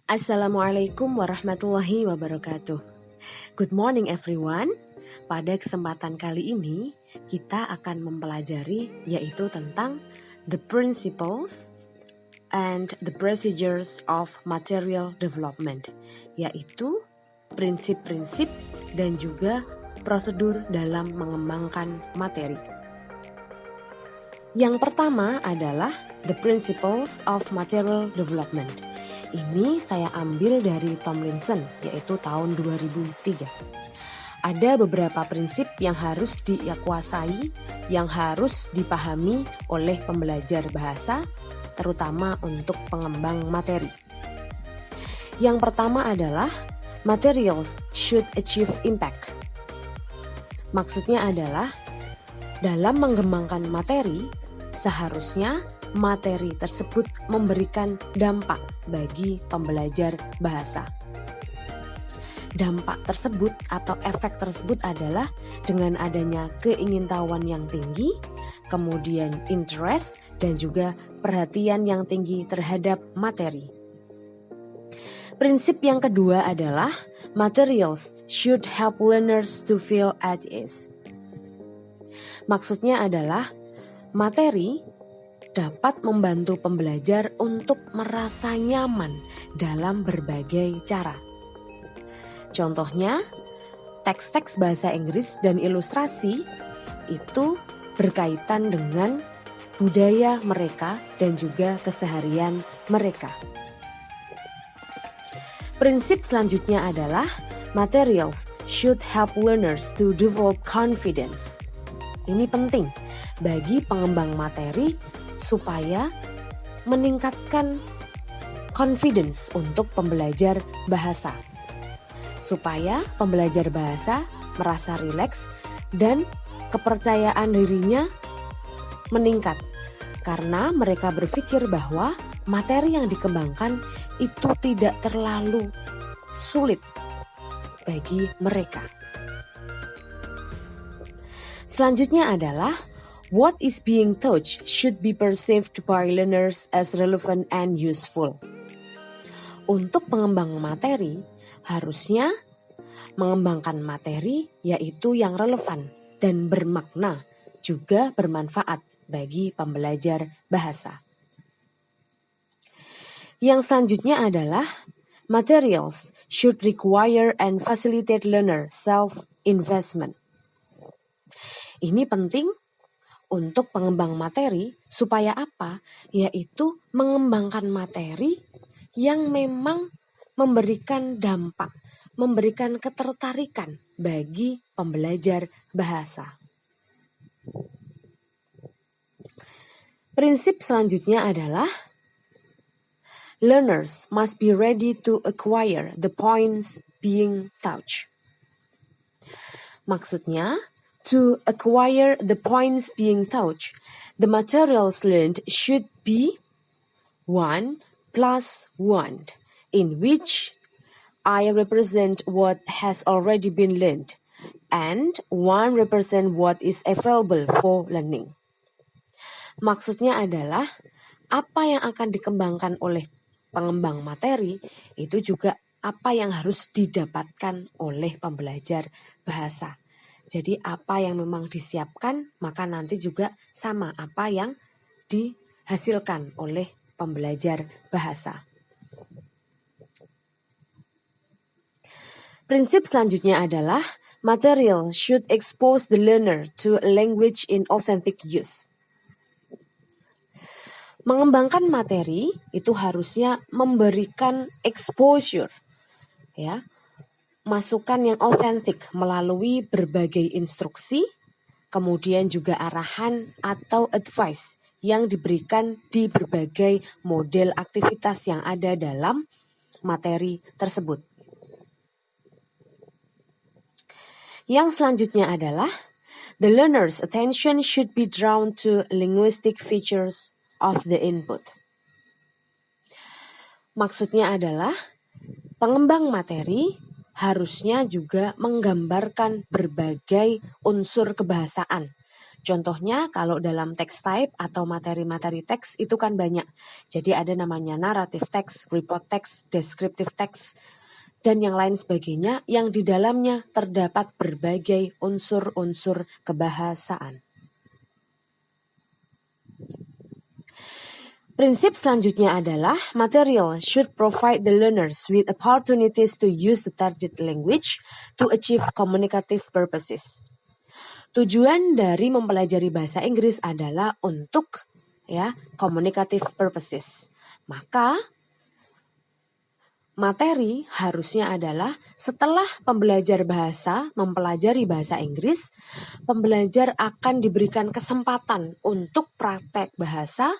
Assalamualaikum warahmatullahi wabarakatuh. Good morning everyone. Pada kesempatan kali ini kita akan mempelajari yaitu tentang the principles and the procedures of material development, yaitu prinsip-prinsip dan juga prosedur dalam mengembangkan materi. Yang pertama adalah the principles of material development. Ini saya ambil dari Tomlinson, yaitu tahun 2003. Ada beberapa prinsip yang harus dikuasai, yang harus dipahami oleh pembelajar bahasa, terutama untuk pengembang materi. Yang pertama adalah materials should achieve impact. Maksudnya adalah dalam mengembangkan materi, seharusnya materi tersebut memberikan dampak bagi pembelajar bahasa. Dampak tersebut atau efek tersebut adalah dengan adanya keingintahuan yang tinggi, kemudian interest dan juga perhatian yang tinggi terhadap materi. Prinsip yang kedua adalah materials should help learners to feel at ease. Maksudnya adalah materi dapat membantu pembelajar untuk merasa nyaman dalam berbagai cara. Contohnya, teks-teks bahasa Inggris dan ilustrasi itu berkaitan dengan budaya mereka dan juga keseharian mereka. Prinsip selanjutnya adalah materials should help learners to develop confidence. Ini penting bagi pengembang materi supaya meningkatkan confidence untuk pembelajar bahasa. Supaya pembelajar bahasa merasa rileks dan kepercayaan dirinya meningkat. Karena mereka berpikir bahwa materi yang dikembangkan itu tidak terlalu sulit bagi mereka. Selanjutnya adalah what is being taught should be perceived by learners as relevant and useful. Untuk pengembang materi, harusnya mengembangkan materi yaitu yang relevan dan bermakna, juga bermanfaat bagi pembelajar bahasa. Yang selanjutnya adalah materials should require and facilitate learner self-investment. Ini penting untuk pengembang materi supaya apa? Yaitu mengembangkan materi yang memang memberikan dampak, memberikan ketertarikan bagi pembelajar bahasa. Prinsip selanjutnya adalah learners must be ready to acquire the points being taught. Maksudnya, to acquire the points being taught, the materials learned should be 1 plus 1, in which I represent what has already been learned, and 1 represent what is available for learning. Maksudnya adalah apa yang akan dikembangkan oleh pengembang materi itu juga apa yang harus didapatkan oleh pembelajar bahasa. Jadi apa yang memang disiapkan maka nanti juga sama apa yang dihasilkan oleh pembelajar bahasa. Prinsip selanjutnya adalah material should expose the learner to a language in authentic use. Mengembangkan materi itu harusnya memberikan exposure, ya, masukan yang otentik melalui berbagai instruksi, kemudian juga arahan atau advice yang diberikan di berbagai model aktivitas yang ada dalam materi tersebut. Yang selanjutnya adalah the learner's attention should be drawn to linguistic features of the input. Maksudnya adalah pengembang materi harusnya juga menggambarkan berbagai unsur kebahasaan Contohnya kalau dalam text type atau materi-materi teks itu kan banyak. Jadi ada namanya narrative text, report text, descriptive text, dan yang lain sebagainya yang di dalamnya terdapat berbagai unsur-unsur kebahasaan. Prinsip selanjutnya adalah material should provide the learners with opportunities to use the target language to achieve communicative purposes. Tujuan dari mempelajari bahasa Inggris adalah untuk communicative purposes. Maka materi harusnya adalah setelah pembelajar bahasa mempelajari bahasa Inggris, pembelajar akan diberikan kesempatan untuk praktek bahasa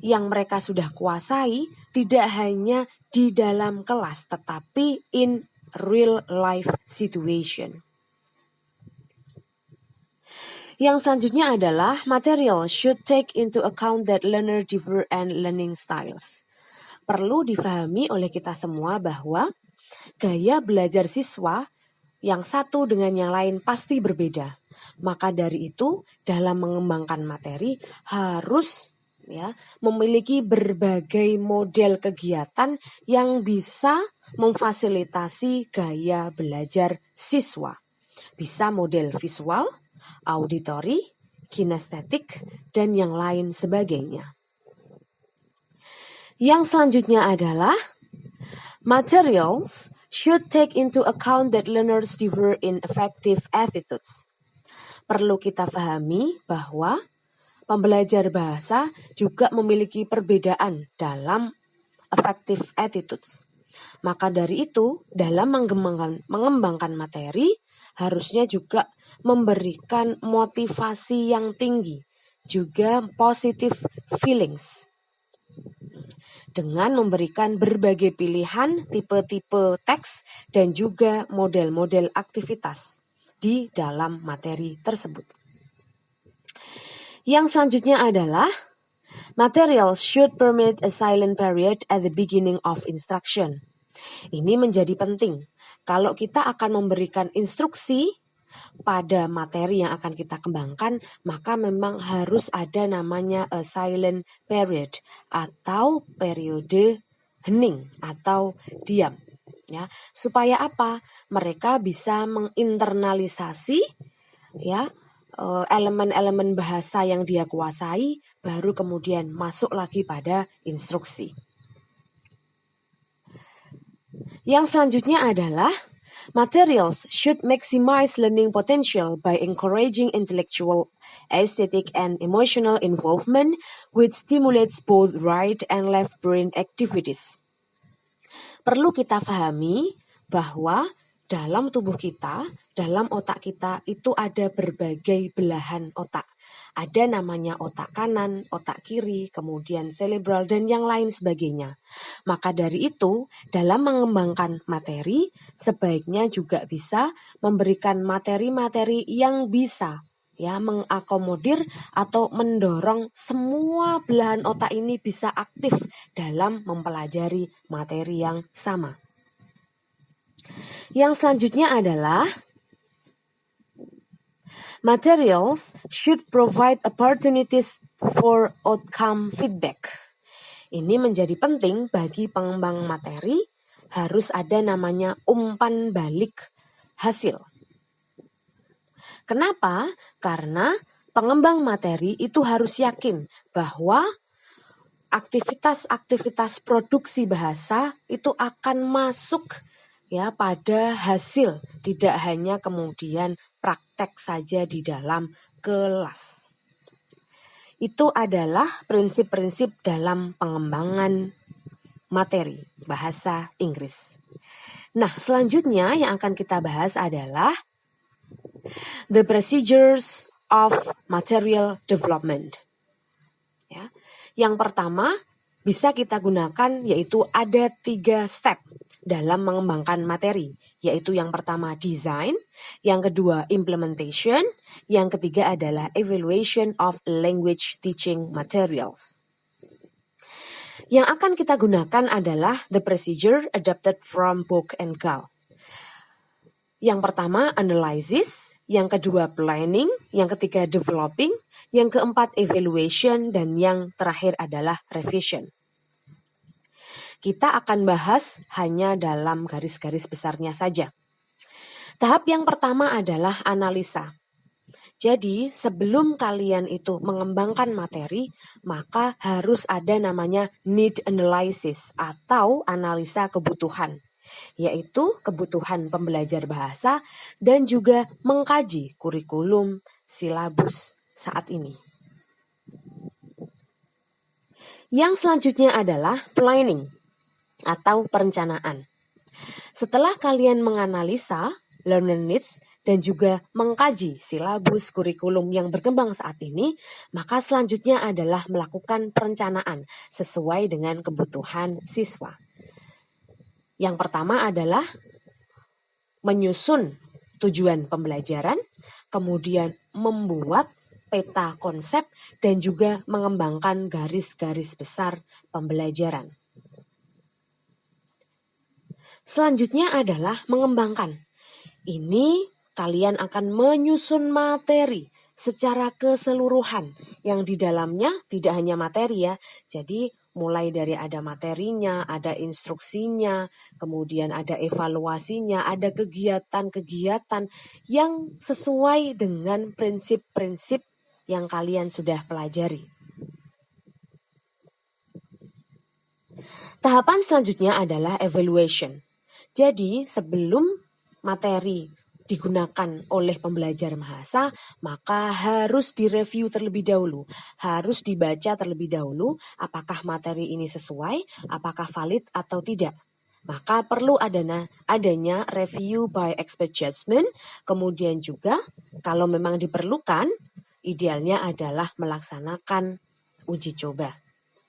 yang mereka sudah kuasai, tidak hanya di dalam kelas tetapi in real life situation. Yang selanjutnya adalah material should take into account that learner differ and learning styles. Perlu difahami oleh kita semua bahwa gaya belajar siswa yang satu dengan yang lain pasti berbeda. Maka dari itu dalam mengembangkan materi harus memiliki berbagai model kegiatan yang bisa memfasilitasi gaya belajar siswa. Bisa model visual, auditory, kinestetik, dan yang lain sebagainya. Yang selanjutnya adalah materials should take into account that learners differ in affective attitudes. Perlu kita pahami bahwa pembelajar bahasa juga memiliki perbedaan dalam affective attitudes. Maka dari itu, dalam mengembangkan materi, harusnya juga memberikan motivasi yang tinggi, juga positive feelings. Dengan memberikan berbagai pilihan, tipe-tipe teks, dan juga model-model aktivitas di dalam materi tersebut. Yang selanjutnya adalah materials should permit a silent period at the beginning of instruction. Ini menjadi penting. Kalau kita akan memberikan instruksi pada materi yang akan kita kembangkan, maka memang harus ada namanya a silent period atau periode hening atau diam. Supaya apa? Mereka bisa menginternalisasi elemen-elemen bahasa yang dia kuasai, baru kemudian masuk lagi pada instruksi. Yang selanjutnya adalah materials should maximize learning potential by encouraging intellectual, aesthetic, and emotional involvement which stimulates both right and left brain activities. Perlu kita pahami bahwa dalam tubuh kita, dalam otak kita itu ada berbagai belahan otak. Ada namanya otak kanan, otak kiri, kemudian cerebral, dan yang lain sebagainya. Maka dari itu, dalam mengembangkan materi, sebaiknya juga bisa memberikan materi-materi yang bisa mengakomodir atau mendorong semua belahan otak ini bisa aktif dalam mempelajari materi yang sama. Yang selanjutnya adalah materials should provide opportunities for outcome feedback. Ini menjadi penting bagi pengembang materi, harus ada namanya umpan balik hasil. Kenapa? Karena pengembang materi itu harus yakin bahwa aktivitas-aktivitas produksi bahasa itu akan masuk pada hasil, tidak hanya kemudian praktek saja di dalam kelas. Itu adalah prinsip-prinsip dalam pengembangan materi bahasa Inggris. Nah, selanjutnya yang akan kita bahas adalah the procedures of material development. Yang pertama bisa kita gunakan yaitu ada 3 step dalam mengembangkan materi, yaitu yang pertama design, yang kedua implementation, yang ketiga adalah evaluation of language teaching materials. Yang akan kita gunakan adalah the procedure adapted from Book and Gall. Yang pertama analysis, yang kedua planning, yang ketiga developing, yang keempat evaluation, dan yang terakhir adalah revision. Kita akan bahas hanya dalam garis-garis besarnya saja. Tahap yang pertama adalah analisa. Jadi sebelum kalian itu mengembangkan materi, maka harus ada namanya need analysis atau analisa kebutuhan, yaitu kebutuhan pembelajar bahasa dan juga mengkaji kurikulum silabus saat ini. Yang selanjutnya adalah planning atau perencanaan. Setelah kalian menganalisa learner needs dan juga mengkaji silabus kurikulum yang berkembang saat ini, maka selanjutnya adalah melakukan perencanaan sesuai dengan kebutuhan siswa. Yang pertama adalah menyusun tujuan pembelajaran, kemudian membuat peta konsep, dan juga mengembangkan garis-garis besar pembelajaran. Selanjutnya adalah mengembangkan. Ini kalian akan menyusun materi secara keseluruhan yang di dalamnya tidak hanya materi ya. Jadi mulai dari ada materinya, ada instruksinya, kemudian ada evaluasinya, ada kegiatan-kegiatan yang sesuai dengan prinsip-prinsip yang kalian sudah pelajari. Tahapan selanjutnya adalah evaluation. Jadi sebelum materi digunakan oleh pembelajar bahasa, maka harus direview terlebih dahulu, harus dibaca terlebih dahulu apakah materi ini sesuai, apakah valid atau tidak. Maka perlu adanya review by expert judgment, kemudian juga kalau memang diperlukan, idealnya adalah melaksanakan uji coba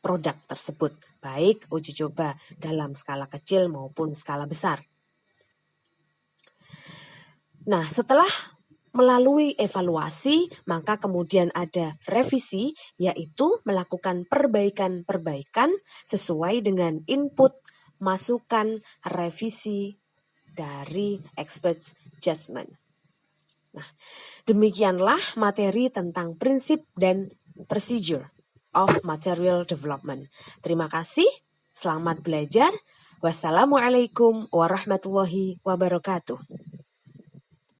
produk tersebut, baik uji coba dalam skala kecil maupun skala besar. Nah, setelah melalui evaluasi, maka kemudian ada revisi, yaitu melakukan perbaikan-perbaikan sesuai dengan input, masukan, revisi dari expert judgment. Nah, demikianlah materi tentang prinsip dan procedure of material development. Terima kasih, selamat belajar. Wassalamualaikum warahmatullahi wabarakatuh.